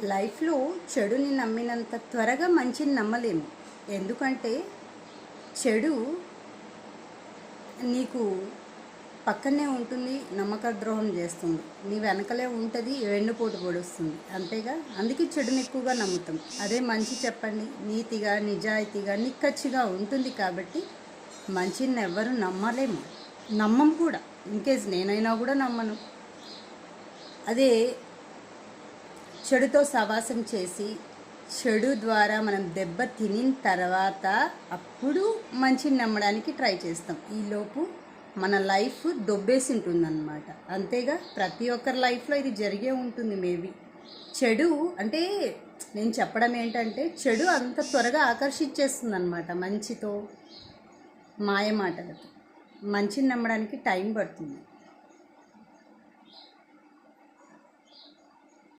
లైఫ్లో చెడుని నమ్మినంత త్వరగా మంచిని నమ్మలేము. ఎందుకంటే చెడు నీకు పక్కనే ఉంటుంది, నమ్మక ద్రోహం చేస్తుంది, నీ వెనకలే ఉంటుంది, వెన్నుపోటు పొడుస్తుంది. అంతేగా, అందుకే చెడుని ఎక్కువగా నమ్ముతాం. అదే మంచి చెప్పండి, నీతిగా నిజాయితీగా నిక్కచ్చిగా ఉంటుంది. కాబట్టి మంచిని ఎవ్వరూ నమ్మలేము, నమ్మం కూడా. ఇన్కేస్ నేనైనా కూడా నమ్మను. అదే చెడుతో సవాసం చేసి చెడు ద్వారా మనం దెబ్బ తినిన తర్వాత అప్పుడు మంచిని నమ్మడానికి ట్రై చేస్తాం. ఈలోపు మన లైఫ్ దొబ్బేసి ఉంటుందన్నమాట. అంతేగా, ప్రతి ఒక్కరి లైఫ్లో ఇది జరిగే ఉంటుంది. మేబీ చెడు అంటే నేను చెప్పడం ఏంటంటే, చెడు అంత త్వరగా ఆకర్షించేస్తుంది అన్నమాట మంచితో, మాయమాటలతో. మంచిని నమ్మడానికి టైం పడుతుంది.